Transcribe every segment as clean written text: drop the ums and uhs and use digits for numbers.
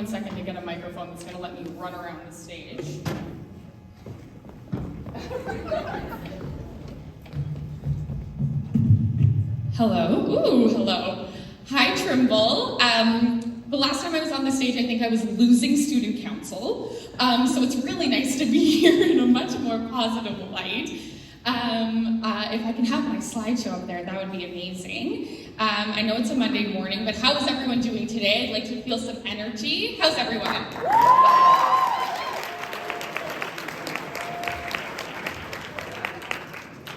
1 second to get a microphone that's gonna let me run around the stage. Hello. Ooh, hello. Hi, Trimble. The last time I was on the stage, I think I was losing student council. So it's really nice to be here in a much more positive light. If I can have my slideshow up there, that would be amazing. I know it's a Monday morning, but how is everyone doing today? I'd like to feel some energy. How's everyone?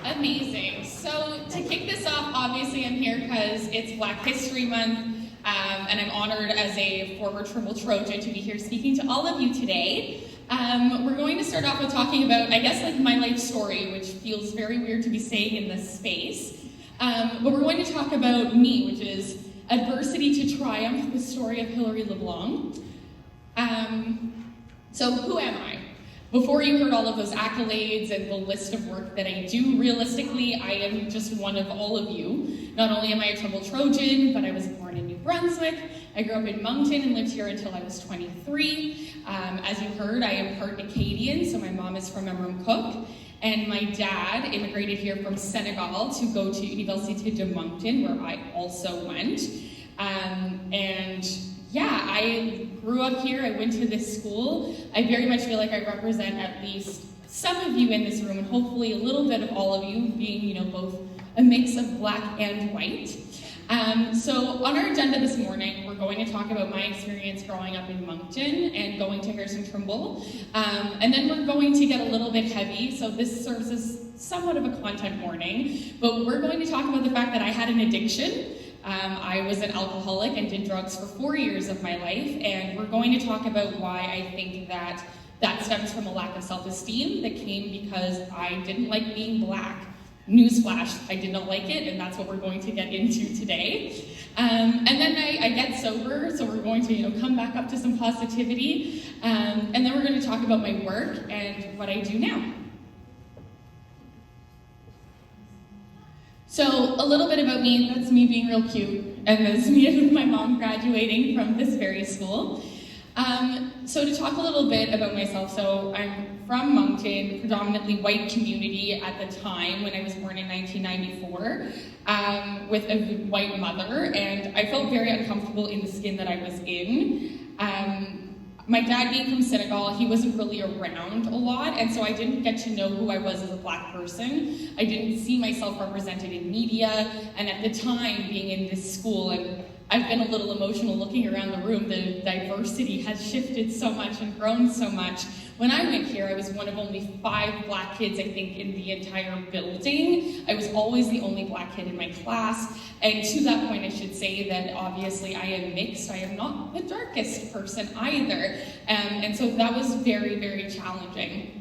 Amazing. So to kick this off, obviously I'm here because it's Black History Month, and I'm honored as a former Trimble Trojan to be here speaking to all of you today. We're going to start off with talking about, I guess, like my life story, which feels very weird to be saying in this space. But we're going to talk about me, which is adversity to triumph, the story of Hillary LeBlanc. So who am I? Before you heard all of those accolades and the list of work that I do, realistically, I am just one of all of you. Not only am I a Trimble Trojan, but I was born in New Brunswick. I grew up in Moncton and lived here until I was 23. As you heard, I am part Acadian, so my mom is from Cook, and my dad immigrated here from Senegal to go to Université de Moncton, where I also went. Yeah, I grew up here, I went to this school. I very much feel like I represent at least some of you in this room, and hopefully a little bit of all of you, being, both a mix of Black and white. So on our agenda this morning, we're going to talk about my experience growing up in Moncton and going to Harrison Trimble. And then we're going to get a little bit heavy, so this serves as somewhat of a content warning, but we're going to talk about the fact that I had an addiction. I was an alcoholic and did drugs for 4 years of my life, and we're going to talk about why I think that stems from a lack of self-esteem that came because I didn't like being Black. Newsflash, I did not like it, and that's what we're going to get into today. And then I get sober, so we're going to come back up to some positivity, and then we're going to talk about my work and what I do now. So a little bit about me, that's me being real cute, and that's me and my mom graduating from this very school. So to talk a little bit about myself, so I'm from Moncton, predominantly white community at the time when I was born in 1994, with a white mother, and I felt very uncomfortable in the skin that I was in. My dad being from Senegal, he wasn't really around a lot, and so I didn't get to know who I was as a Black person. I didn't see myself represented in media, and at the time, being in this school, and I've been a little emotional looking around the room, the diversity has shifted so much and grown so much. When I went here, I was one of only 5 Black kids, I think, in the entire building. I was always the only Black kid in my class. And to that point, I should say that obviously I am mixed. I am not the darkest person either. And so that was very, very challenging.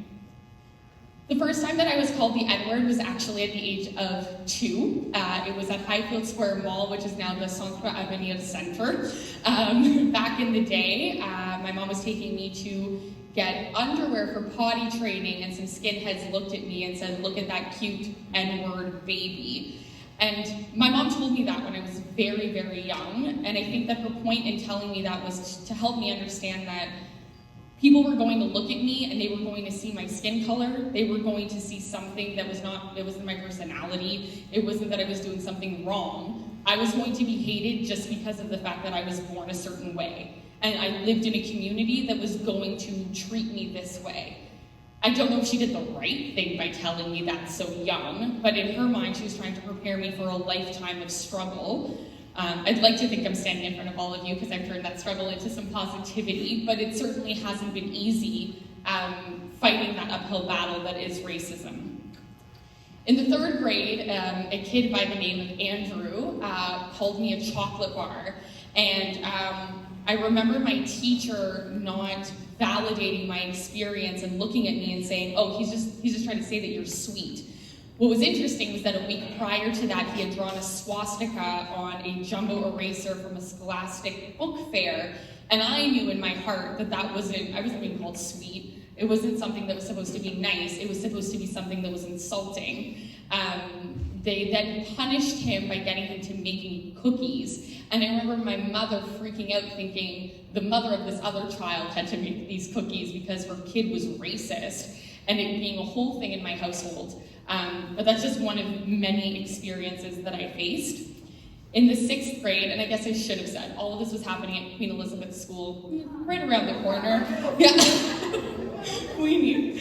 The first time that I was called the N-word was actually at the age of 2. It was at Highfield Square Mall, which is now the Centre Avenir Center. Back in the day, my mom was taking me to get underwear for potty training, and some skinheads looked at me and said, "Look at that cute N-word baby." And my mom told me that when I was very, very young, and I think that her point in telling me that was to help me understand that people were going to look at me and they were going to see my skin color. They were going to see something that it wasn't my personality. It wasn't that I was doing something wrong. I was going to be hated just because of the fact that I was born a certain way. And I lived in a community that was going to treat me this way. I don't know if she did the right thing by telling me that so young, but in her mind, she was trying to prepare me for a lifetime of struggle. I'd like to think I'm standing in front of all of you because I've turned that struggle into some positivity, but it certainly hasn't been easy fighting that uphill battle that is racism. In the 3rd grade, a kid by the name of Andrew called me a chocolate bar, and I remember my teacher not validating my experience and looking at me and saying, "Oh, he's just trying to say that you're sweet." What was interesting was that a week prior to that, he had drawn a swastika on a jumbo eraser from a Scholastic book fair, and I knew in my heart that I wasn't being called sweet. It wasn't something that was supposed to be nice. It was supposed to be something that was insulting. They then punished him by getting him to making cookies. And I remember my mother freaking out, thinking the mother of this other child had to make these cookies because her kid was racist, and it being a whole thing in my household. But that's just one of many experiences that I faced. In the 6th grade, and I guess I should have said, all of this was happening at Queen Elizabeth School, right around the corner. Yeah, we knew.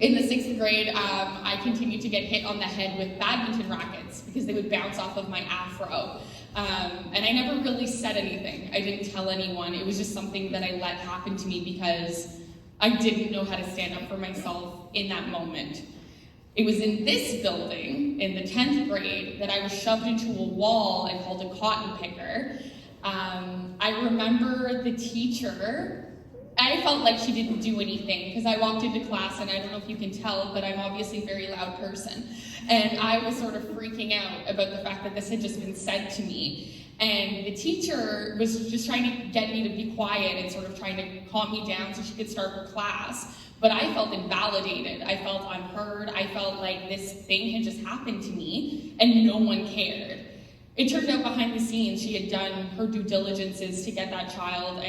In the 6th grade, I continued to get hit on the head with badminton rackets because they would bounce off of my afro. And I never really said anything. I didn't tell anyone. It was just something that I let happen to me because I didn't know how to stand up for myself in that moment. It was in this building, in the 10th grade, that I was shoved into a wall and called a cotton picker. I remember the teacher, I felt like she didn't do anything because I walked into class, and I don't know if you can tell, but I'm obviously a very loud person. And I was sort of freaking out about the fact that this had just been said to me. And the teacher was just trying to get me to be quiet and sort of trying to calm me down so she could start her class. But I felt invalidated. I felt unheard. I felt like this thing had just happened to me and no one cared. It turned out behind the scenes she had done her due diligences to get that child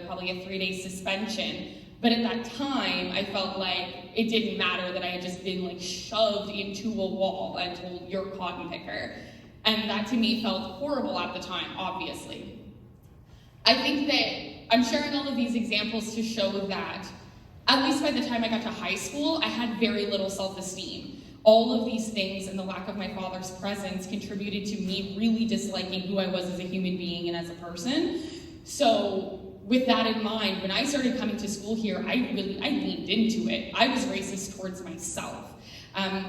probably a 3-day suspension. But at that time, I felt like it didn't matter that I had just been shoved into a wall and told, "You're a cotton picker." And that to me felt horrible at the time, obviously. I think that I'm sharing all of these examples to show that at least by the time I got to high school, I had very little self-esteem. All of these things and the lack of my father's presence contributed to me really disliking who I was as a human being and as a person. So with that in mind, when I started coming to school here, I leaned into it. I was racist towards myself.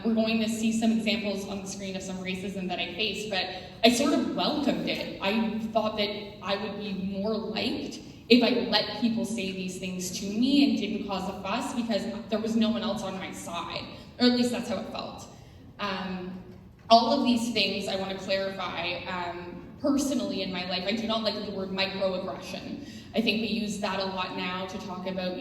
We're going to see some examples on the screen of some racism that I faced, but I sort of welcomed it. I thought that I would be more liked if I let people say these things to me and didn't cause a fuss because there was no one else on my side, or at least that's how it felt. All of these things I want to clarify personally in my life. I do not like the word microaggression. I think we use that a lot now to talk about,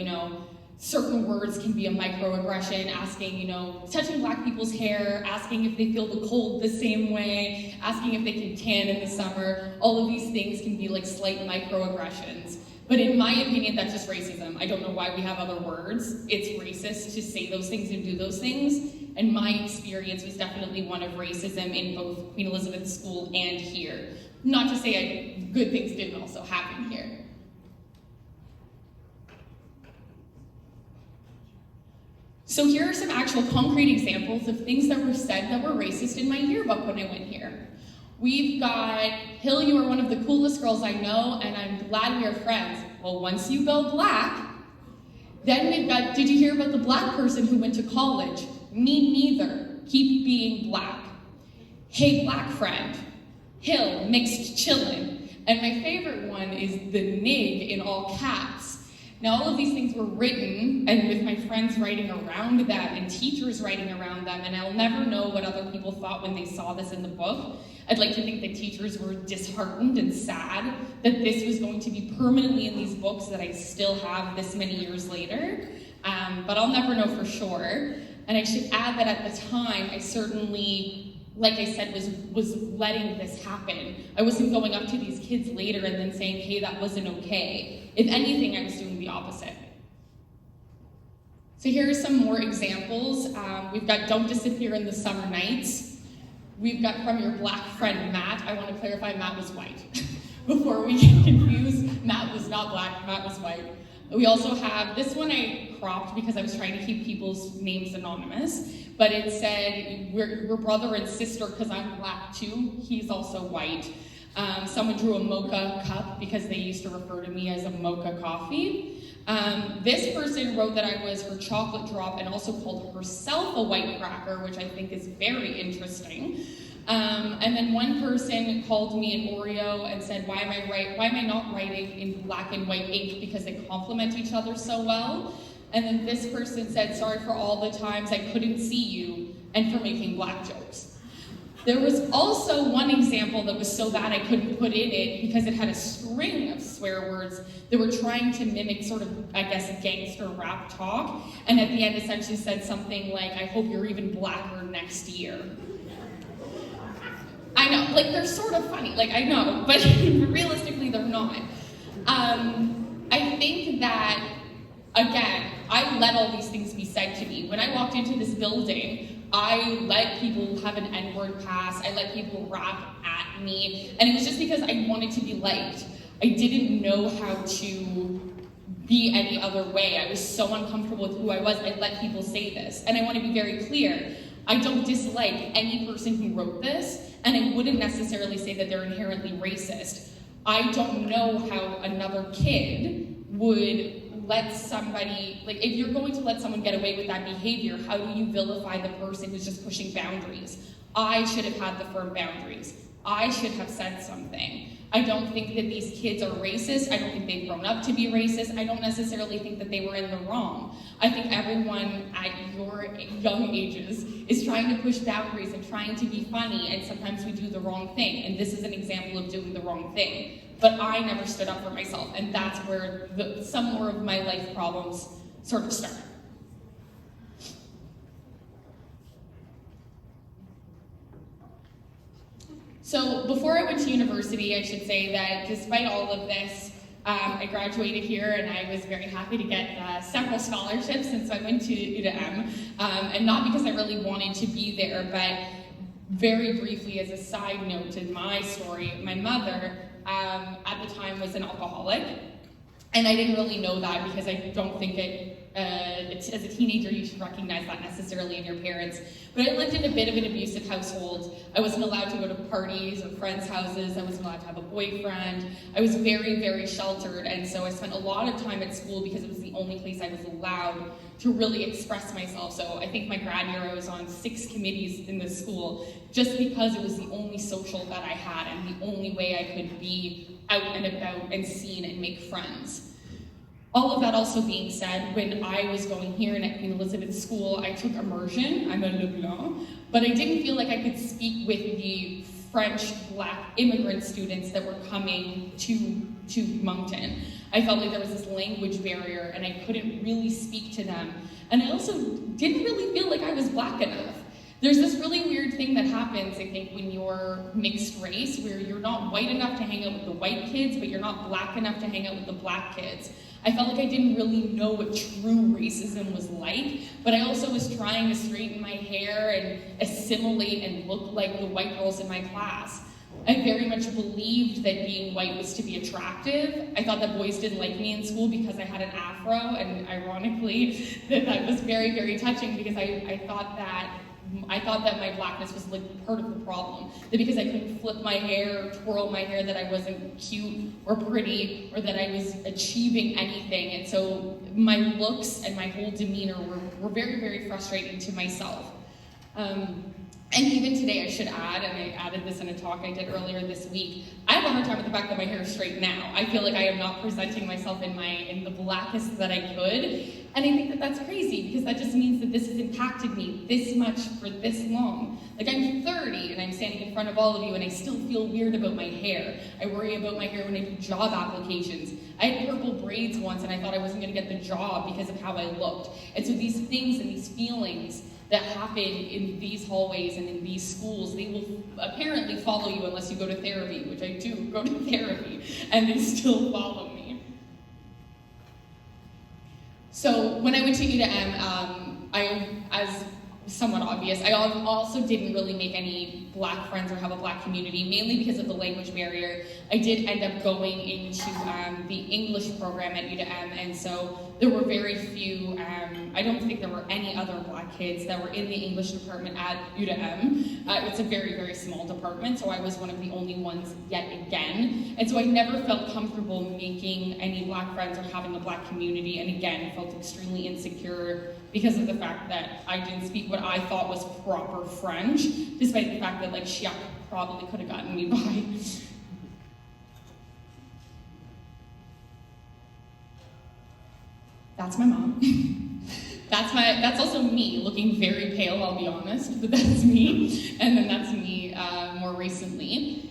certain words can be a microaggression, asking, touching Black people's hair, asking if they feel the cold the same way, asking if they can tan in the summer. All of these things can be slight microaggressions. But in my opinion, that's just racism. I don't know why we have other words. It's racist to say those things and do those things. And my experience was definitely one of racism in both Queen Elizabeth School and here. Not to say good things didn't also happen here. So here are some actual concrete examples of things that were said that were racist in my yearbook when I went here. We've got, "Hill, you are one of the coolest girls I know, and I'm glad we are friends." Well, once you go Black. Then we've got, "Did you hear about the Black person who went to college?" "Me neither. Keep being Black." "Hey, Black friend." "Hill, mixed chillin'." And my favorite one is the nig in all caps. Now, all of these things were written, and with my friends writing around them, and teachers writing around them, and I'll never know what other people thought when they saw this in the book. I'd like to think that teachers were disheartened and sad that this was going to be permanently in these books that I still have this many years later, but I'll never know for sure. And I should add that at the time, I certainly, like I said, was letting this happen. I wasn't going up to these kids later and then saying, "Hey, that wasn't okay." If anything, I was doing the opposite. So here are some more examples. We've got "Don't disappear in the summer nights." We've got "From your Black friend, Matt." I want to clarify, Matt was white. Before we get confused, Matt was not Black, Matt was white. We also have, this one I cropped because I was trying to keep people's names anonymous, but it said, we're brother and sister because I'm Black too. He's also white. Someone drew a mocha cup because they used to refer to me as a mocha coffee. This person wrote that I was her chocolate drop and also called herself a white cracker, which I think is very interesting. And then one person called me an Oreo and said, why am I not writing in black and white ink because they complement each other so well? And then this person said, "Sorry for all the times I couldn't see you and for making Black jokes." There was also one example that was so bad I couldn't put in it because it had a string of swear words that were trying to mimic sort of, I guess, gangster rap talk, and at the end essentially said something like, "I hope you're even blacker next year." I know, like, they're sort of funny, like, I know, but realistically they're not. I think that, again, I let all these things be said to me. When I walked into this building, I let people have an N-word pass, I let people rap at me, and it was just because I wanted to be liked. I didn't know how to be any other way. I was so uncomfortable with who I was, I let people say this. And I want to be very clear, I don't dislike any person who wrote this, and I wouldn't necessarily say that they're inherently racist. I don't know how another kid would let somebody, like, if you're going to let someone get away with that behavior, how do you vilify the person who's just pushing boundaries? I should have had the firm boundaries. I should have said something. I don't think that these kids are racist. I don't think they've grown up to be racist. I don't necessarily think that they were in the wrong. I think everyone at your young ages is trying to push boundaries and trying to be funny, and sometimes we do the wrong thing, and this is an example of doing the wrong thing. But I never stood up for myself, and that's where some more of my life problems sort of start. So before I went to university, I should say that despite all of this, I graduated here and I was very happy to get several scholarships, and so I went to UWM, and not because I really wanted to be there, but very briefly as a side note to my story, my mother at the time was an alcoholic, and I didn't really know that because I don't think as a teenager you should recognize that necessarily in your parents. But I lived in a bit of an abusive household. I wasn't allowed to go to parties or friends' houses. I wasn't allowed to have a boyfriend. I was very, very sheltered, and so I spent a lot of time at school because it was the only place I was allowed to really express myself. So I think my grad year I was on 6 committees in this school just because it was the only social that I had and the only way I could be out and about and seen and make friends. All of that also being said, when I was going here at Queen Elizabeth School, I took immersion. I'm a LeBlanc, but I didn't feel like I could speak with the French Black immigrant students that were coming to Moncton. I felt like there was this language barrier and I couldn't really speak to them. And I also didn't really feel like I was Black enough. There's this really weird thing that happens, I think, when you're mixed race, where you're not white enough to hang out with the white kids, but you're not Black enough to hang out with the Black kids. I felt like I didn't really know what true racism was like, but I also was trying to straighten my hair and assimilate and look like the white girls in my class. I very much believed that being white was to be attractive. I thought that boys didn't like me in school because I had an afro, and ironically, that was very, very touching because I thought that my Blackness was like part of the problem. That because I couldn't flip my hair or twirl my hair that I wasn't cute or pretty or that I was achieving anything. And so my looks and my whole demeanor were very, very frustrating to myself. And even today, I should add, and I added this in a talk I did earlier this week, I have a hard time with the fact that my hair is straight now. I feel like I am not presenting myself in the blackest that I could. And I think that that's crazy because that just means that this has impacted me this much for this long. Like, I'm 30 and I'm standing in front of all of you and I still feel weird about my hair. I worry about my hair when I do job applications. I had purple braids once and I thought I wasn't gonna get the job because of how I looked. And so these things and these feelings that happen in these hallways and in these schools, they will apparently follow you unless you go to therapy, which I do go to therapy, and they still follow me. So when I went to UWM, as somewhat obvious, I also didn't really make any Black friends or have a Black community, mainly because of the language barrier. I did end up going into the English program at UWM, and so there were very few, I don't think there were any other Black kids that were in the English department at UWM. It's a very, very small department, so I was one of the only ones yet again. And so I never felt comfortable making any Black friends or having a Black community, and again, felt extremely insecure because of the fact that I didn't speak what I thought was proper French, despite the fact that, like, Chiac probably could have gotten me by. That's my mom. That's also me, looking very pale, I'll be honest, but that's me. And then that's me more recently.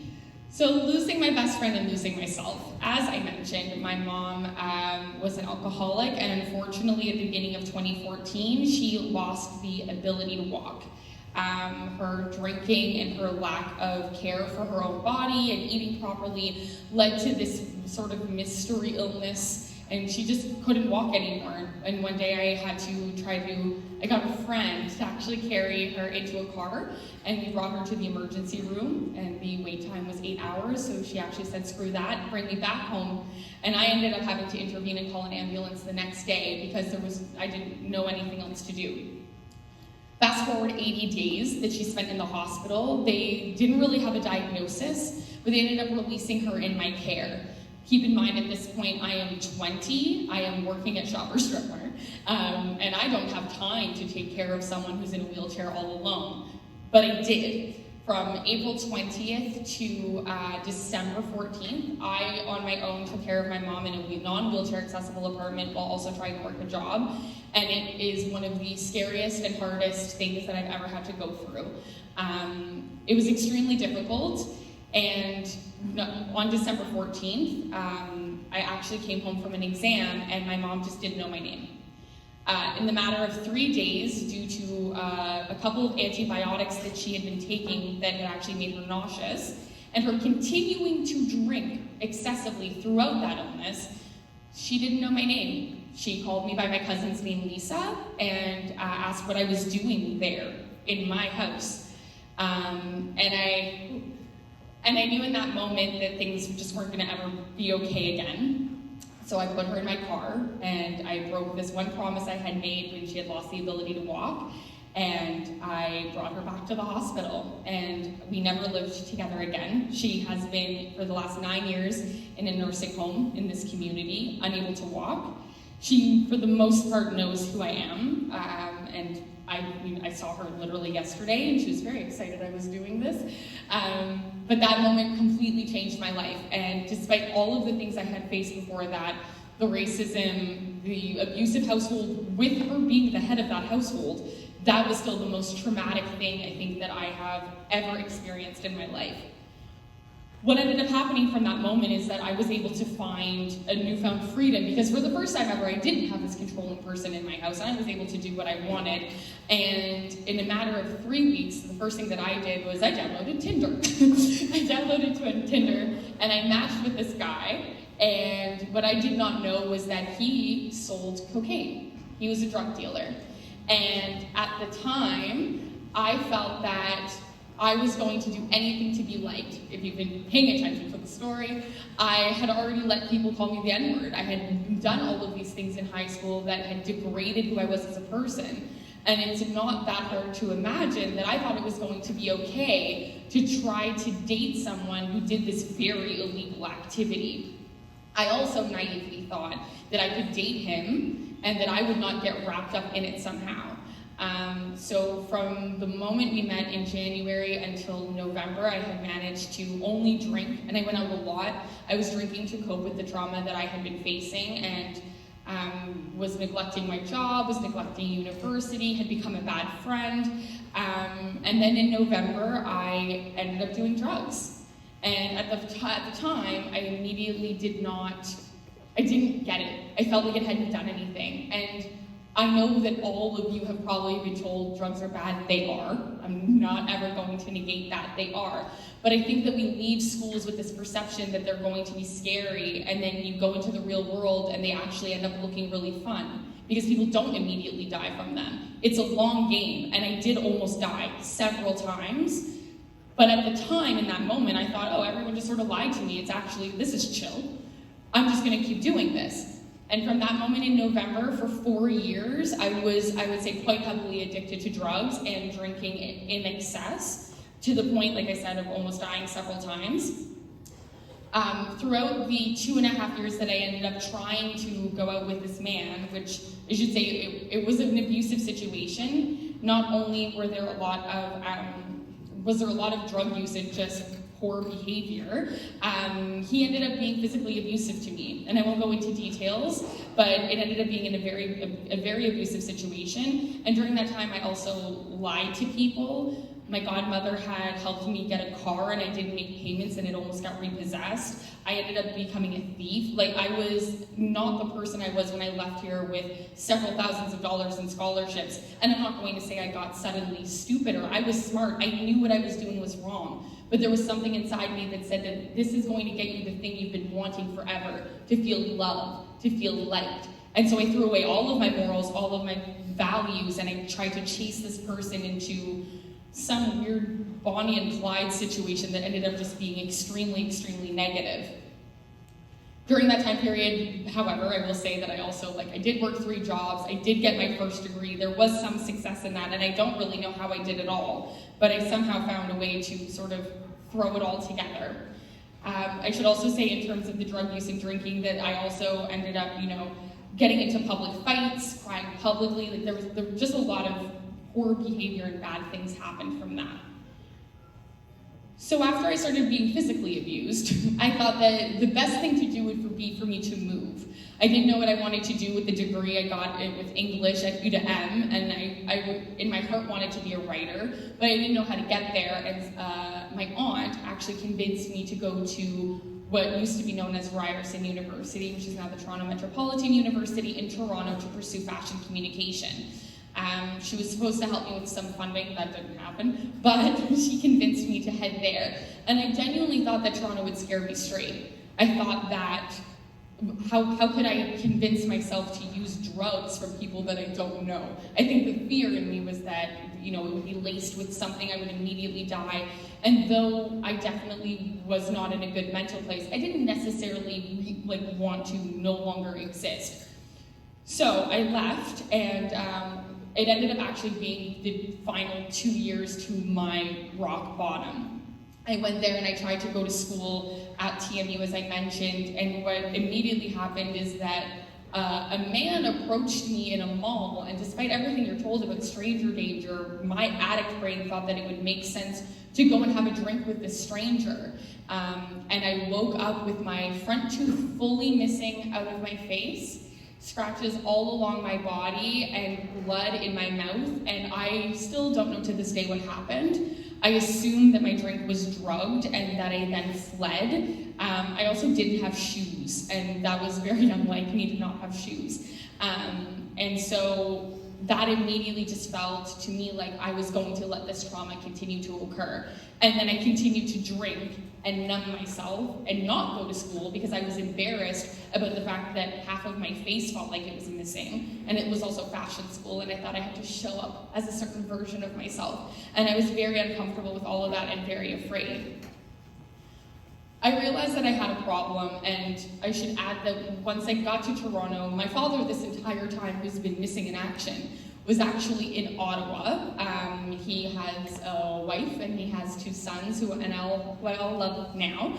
So losing my best friend and losing myself. As I mentioned, my mom was an alcoholic, and unfortunately at the beginning of 2014, she lost the ability to walk. Her drinking and her lack of care for her own body and eating properly led to this sort of mystery illness, and she just couldn't walk anymore. And one day I got a friend to actually carry her into a car, and we brought her to the emergency room, and the wait time was 8 hours, so she actually said, screw that, bring me back home. And I ended up having to intervene and call an ambulance the next day because I didn't know anything else to do. Fast forward 80 days that she spent in the hospital. They didn't really have a diagnosis, but they ended up releasing her in my care. Keep in mind, at this point, I am 20, I am working at Shoppers Drug Mart, and I don't have time to take care of someone who's in a wheelchair all alone. But I did. From April 20th to December 14th, I, on my own, took care of my mom in a non-wheelchair accessible apartment while also trying to work a job. And it is one of the scariest and hardest things that I've ever had to go through. It was extremely difficult. And on December 14th, I actually came home from an exam, and my mom just didn't know my name. In the matter of 3 days, due to a couple of antibiotics that she had been taking that had actually made her nauseous, and her continuing to drink excessively throughout that illness, she didn't know my name. She called me by my cousin's name, Lisa, and asked what I was doing there in my house. And I knew in that moment that things just weren't going to ever be okay again. So I put her in my car, and I broke this one promise I had made when she had lost the ability to walk, and I brought her back to the hospital, and we never lived together again. She has been, for the last 9 years, in a nursing home in this community, unable to walk. She, for the most part, knows who I am, and I saw her literally yesterday, and she was very excited I was doing this. But that moment completely changed my life. And despite all of the things I had faced before that, the racism, the abusive household, with her being the head of that household, that was still the most traumatic thing I think that I have ever experienced in my life. What ended up happening from that moment is that I was able to find a newfound freedom, because for the first time ever, I didn't have this controlling person in my house, and I was able to do what I wanted. And in a matter of 3 weeks, the first thing that I did was I downloaded Tinder. I downloaded Tinder, and I matched with this guy, and what I did not know was that he sold cocaine. He was a drug dealer. And at the time, I felt that I was going to do anything to be liked. If you've been paying attention to the story, I had already let people call me the N-word. I had done all of these things in high school that had degraded who I was as a person. And it's not that hard to imagine that I thought it was going to be okay to try to date someone who did this very illegal activity. I also naively thought that I could date him and that I would not get wrapped up in it somehow. So from the moment we met in January until November, I had managed to only drink, and I went out a lot. I was drinking to cope with the trauma that I had been facing, and was neglecting my job, was neglecting university, had become a bad friend. And then in November, I ended up doing drugs. And at the time, I immediately I didn't get it. I felt like it hadn't done anything. And I know that all of you have probably been told drugs are bad. They are. I'm not ever going to negate that. They are. But I think that we leave schools with this perception that they're going to be scary, and then you go into the real world and they actually end up looking really fun, because people don't immediately die from them. It's a long game, and I did almost die several times. But at the time, in that moment, I thought, oh, everyone just sort of lied to me. It's actually, this is chill. I'm just going to keep doing this. And from that moment in November, for 4 years, I would say, quite heavily addicted to drugs and drinking in excess, to the point, like I said, of almost dying several times. Throughout the 2.5 years that I ended up trying to go out with this man, which I should say it was an abusive situation, not only was there a lot of drug use and just poor behavior, he ended up being physically abusive to me. And I won't go into details, but it ended up being in a very abusive situation. And during that time, I also lied to people. My godmother had helped me get a car and I didn't make payments and it almost got repossessed. I ended up becoming a thief. Like, I was not the person I was when I left here with several thousands of dollars in scholarships. And I'm not going to say I got suddenly stupider. I was smart. I knew what I was doing was wrong. But there was something inside me that said that this is going to get you the thing you've been wanting forever, to feel loved, to feel liked. And so I threw away all of my morals, all of my values, and I tried to chase this person into some weird Bonnie and Clyde situation that ended up just being extremely, extremely negative. During that time period, however, I will say that I did work 3 jobs, I did get my first degree, there was some success in that, and I don't really know how I did it all, but I somehow found a way to sort of throw it all together. I should also say, in terms of the drug use and drinking, that I also ended up, getting into public fights, crying publicly. Like, there was just a lot of poor behavior and bad things happened from that. So after I started being physically abused, I thought that the best thing to do would be for me to move. I didn't know what I wanted to do with the degree I got with English at U to M, and I in my heart wanted to be a writer, but I didn't know how to get there, and my aunt actually convinced me to go to what used to be known as Ryerson University, which is now the Toronto Metropolitan University in Toronto, to pursue fashion communication. She was supposed to help me with some funding, that didn't happen, but she convinced me to head there. And I genuinely thought that Toronto would scare me straight. I thought that, how could I convince myself to use drugs from people that I don't know? I think the fear in me was that, it would be laced with something, I would immediately die. And though I definitely was not in a good mental place, I didn't necessarily want to no longer exist. So I left, and it ended up actually being the final 2 years to my rock bottom. I went there and I tried to go to school at TMU, as I mentioned, and what immediately happened is that a man approached me in a mall, and despite everything you're told about stranger danger, my addict brain thought that it would make sense to go and have a drink with this stranger. And I woke up with my front tooth fully missing out of my face, scratches all along my body, and blood in my mouth, and I still don't know to this day what happened. I assumed that my drink was drugged and that I then fled. I also didn't have shoes, and that was very unlike me to not have shoes. And so that immediately just felt to me like I was going to let this trauma continue to occur. And then I continued to drink and numb myself and not go to school because I was embarrassed about the fact that half of my face felt like it was missing. And it was also fashion school, and I thought I had to show up as a certain version of myself. And I was very uncomfortable with all of that and very afraid. I realized that I had a problem, and I should add that once I got to Toronto, my father this entire time, who's been missing in action, was actually in Ottawa. He has a wife and he has 2 sons who I all love now.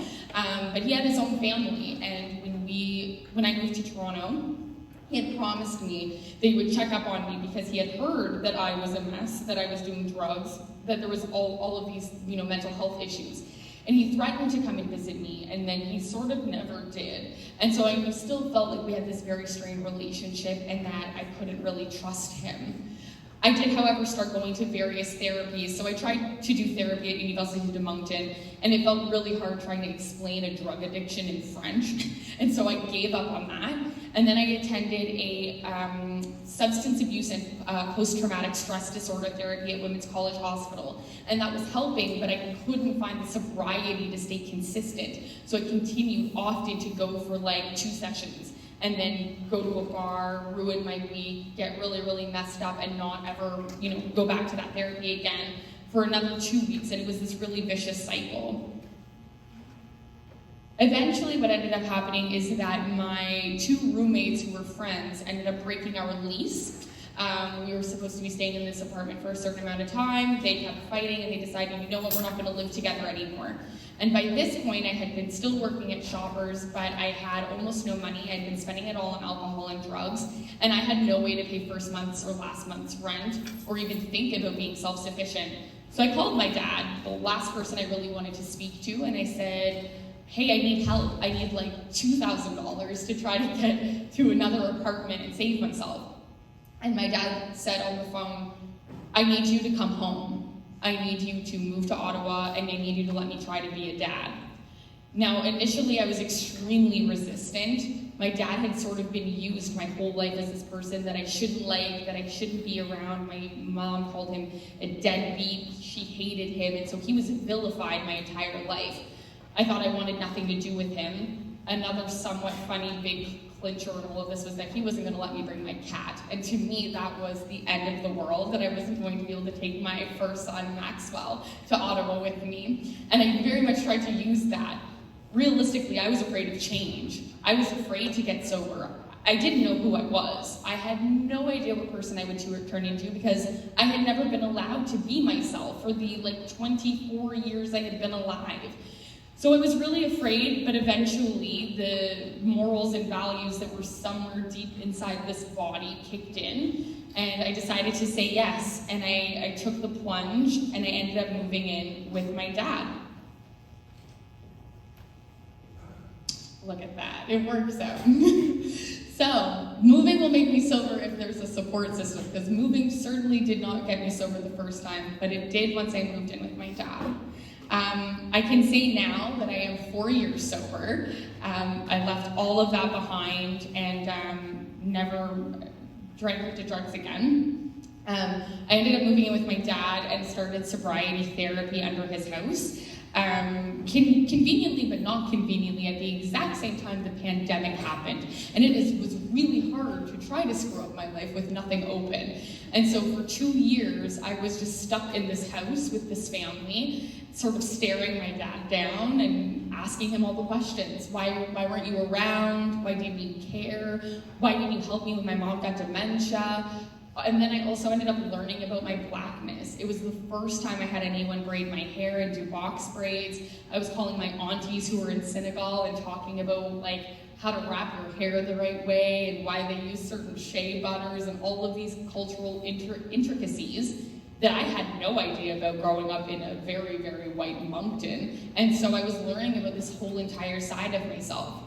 But he had his own family, and when I moved to Toronto, he had promised me that he would check up on me because he had heard that I was a mess, that I was doing drugs, that there was all of these mental health issues. And he threatened to come and visit me, and then he sort of never did. And so I still felt like we had this very strained relationship and that I couldn't really trust him. I did, however, start going to various therapies. So I tried to do therapy at University of Moncton, and it felt really hard trying to explain a drug addiction in French. And so I gave up on that. And then I attended a substance abuse and post-traumatic stress disorder therapy at Women's College Hospital. And that was helping, but I couldn't find the sobriety to stay consistent. So I continued often to go for 2 sessions and then go to a bar, ruin my week, get really, really messed up, and not ever, go back to that therapy again for another 2 weeks. And it was this really vicious cycle. Eventually, what ended up happening is that my 2 roommates who were friends ended up breaking our lease. We were supposed to be staying in this apartment for a certain amount of time. They kept fighting, and they decided, we're not going to live together anymore. And by this point, I had been still working at Shoppers, but I had almost no money. I had been spending it all on alcohol and drugs, and I had no way to pay first month's or last month's rent, or even think about being self-sufficient. So I called my dad, the last person I really wanted to speak to, and I said, hey, I need help. I need like $2,000 to try to get to another apartment and save myself. And my dad said on the phone, I need you to come home. I need you to move to Ottawa, and I need you to let me try to be a dad. Now, initially I was extremely resistant. My dad had sort of been used my whole life as this person that I shouldn't like, that I shouldn't be around. My mom called him a deadbeat. She hated him, and so he was vilified my entire life. I thought I wanted nothing to do with him. Another somewhat funny big clincher in all of this was that he wasn't going to let me bring my cat. And to me, that was the end of the world, that I wasn't going to be able to take my first son, Maxwell, to Ottawa with me. And I very much tried to use that. Realistically, I was afraid of change. I was afraid to get sober. I didn't know who I was. I had no idea what person I would turn into because I had never been allowed to be myself for the 24 years I had been alive. So I was really afraid, but eventually the morals and values that were somewhere deep inside this body kicked in, and I decided to say yes, and I took the plunge, and I ended up moving in with my dad. Look at that, it works out. So, moving will make me sober if there's a support system, because moving certainly did not get me sober the first time, but it did once I moved in with my dad. I can say now that I am 4 years sober. I left all of that behind and never drank or did drugs again. I ended up moving in with my dad and started sobriety therapy under his house. Conveniently but not conveniently, at the exact same time the pandemic happened. And it was really hard to try to screw up my life with nothing open. And so for 2 years, I was just stuck in this house with this family, sort of staring my dad down and asking him all the questions. Why weren't you around? Why didn't you care? Why didn't you help me when my mom got dementia? And then I also ended up learning about my blackness. It was the first time I had anyone braid my hair and do box braids. I was calling my aunties who were in Senegal and talking about how to wrap your hair the right way and why they use certain shea butters and all of these cultural intricacies that I had no idea about growing up in a very, very white Moncton. And so I was learning about this whole entire side of myself.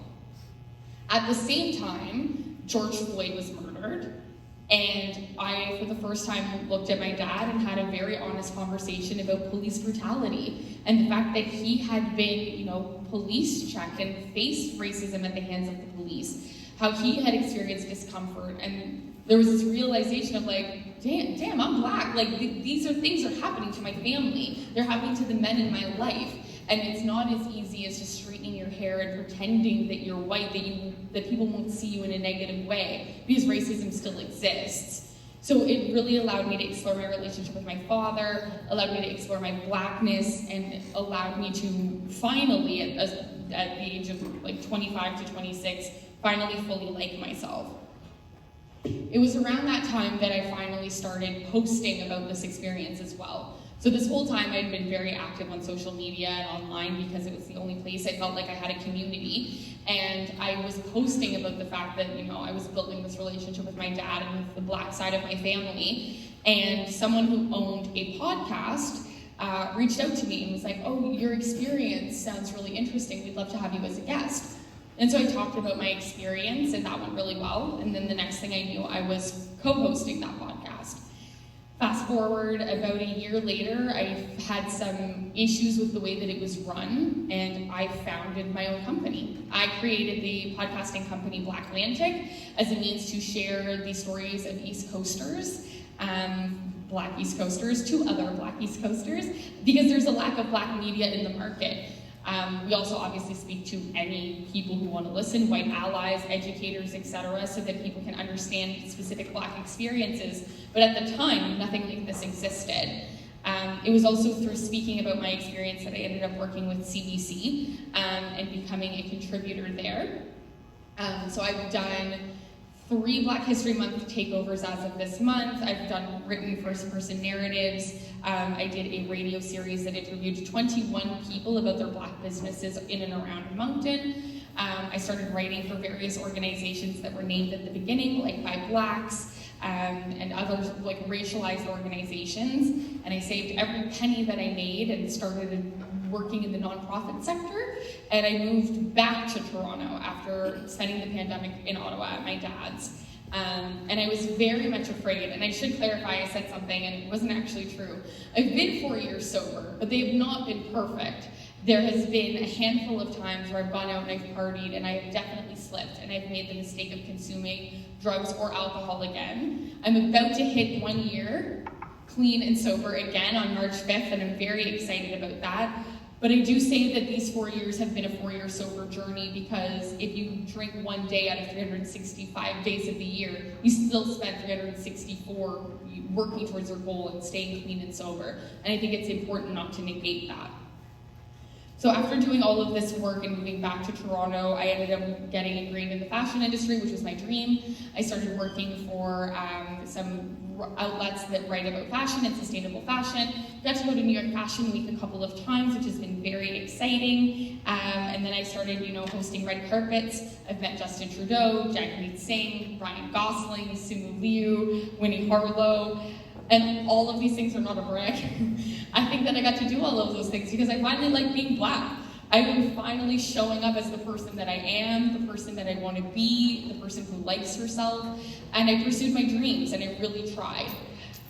At the same time, George Floyd was murdered. And I, for the first time, looked at my dad and had a very honest conversation about police brutality and the fact that he had been, police checked and faced racism at the hands of the police, how he had experienced discomfort. And there was this realization of damn, I'm black. These things are happening to my family. They're happening to the men in my life. And it's not as easy as just straightening your hair and pretending that you're white, that people won't see you in a negative way, because racism still exists. So it really allowed me to explore my relationship with my father, allowed me to explore my blackness, and allowed me to finally, at the age of 25 to 26, finally fully like myself. It was around that time that I finally started posting about this experience as well. So this whole time I'd been very active on social media and online because it was the only place I felt like I had a community. And I was posting about the fact that, I was building this relationship with my dad and with the black side of my family. And someone who owned a podcast reached out to me and was like, oh, your experience sounds really interesting. We'd love to have you as a guest. And so I talked about my experience, and that went really well. And then the next thing I knew, I was co-hosting that podcast. Fast forward about a year later, I had some issues with the way that it was run, and I founded my own company. I created the podcasting company Blacklantic as a means to share the stories of East Coasters, Black East Coasters, to other Black East Coasters, because there's a lack of Black media in the market. We also obviously speak to any people who want to listen, white allies, educators, etc., so that people can understand specific Black experiences. But at the time, nothing like this existed. It was also through speaking about my experience that I ended up working with CBC and becoming a contributor there. So I've done 3 Black History Month takeovers as of this month. I've done written first-person narratives. I did a radio series that interviewed 21 people about their Black businesses in and around Moncton. I started writing for various organizations that were named at the beginning, like By Blacks. and other like racialized organizations, and I saved every penny that I made and started working in the nonprofit sector, and I moved back to Toronto after spending the pandemic in Ottawa at my dad's. And I was very much afraid, and I should clarify, I said something and it wasn't actually true. I've been 4 years sober, but they have not been perfect. There has been a handful of times where I've gone out and I've partied, and I have definitely slipped, and I've made the mistake of consuming drugs or alcohol again. I'm about to hit 1 year clean and sober again on March 5th, and I'm very excited about that. But I do say that these 4 years have been a 4-year sober journey, because if you drink 1 day out of 365 days of the year, you still spend 364 working towards your goal and staying clean and sober. And I think it's important not to negate that. So after doing all of this work and moving back to Toronto, I ended up getting ingrained in the fashion industry, which was my dream. I started working for some outlets that write about fashion and sustainable fashion. Got to go to New York Fashion Week a couple of times, which has been very exciting. And then I started, hosting red carpets. I've met Justin Trudeau, Jagmeet Singh, Ryan Gosling, Simu Liu, Winnie Harlow. And all of these things are not a brag. I think that I got to do all of those things because I finally like being Black. I'm finally showing up as the person that I am, the person that I want to be, the person who likes herself, and I pursued my dreams, and I really tried.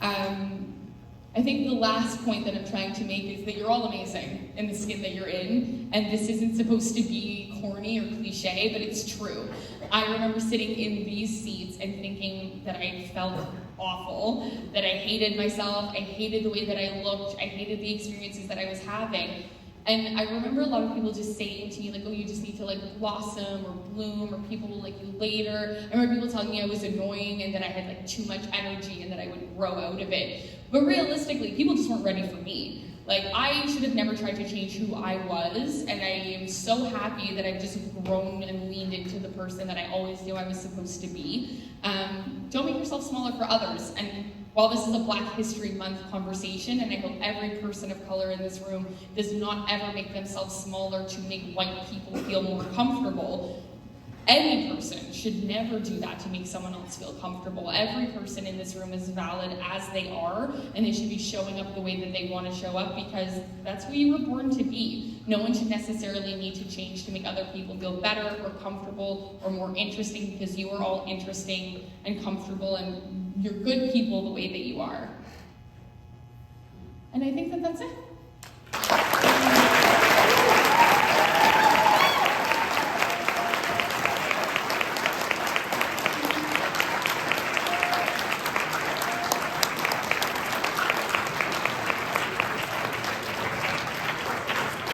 I think the last point that I'm trying to make is that you're all amazing in the skin that you're in, and this isn't supposed to be corny or cliche, but it's true. I remember sitting in these seats and thinking that I felt awful, that I hated myself, I hated the way that I looked, I hated the experiences that I was having. And I remember a lot of people just saying to me, like, oh, you just need to blossom or bloom, or people will like you later. I remember people telling me I was annoying and that I had too much energy and that I would grow out of it. But realistically, people just weren't ready for me. I should have never tried to change who I was, and I am so happy that I've just grown and leaned into the person that I always knew I was supposed to be. Don't make yourself smaller for others. And while this is a Black History Month conversation, and I hope every person of color in this room does not ever make themselves smaller to make white people feel more comfortable, any person should never do that to make someone else feel comfortable. Every person in this room is valid as they are, and they should be showing up the way that they want to show up, because that's who you were born to be. No one should necessarily need to change to make other people feel better or comfortable or more interesting, because you are all interesting and comfortable, and you're good people the way that you are. And I think that that's it.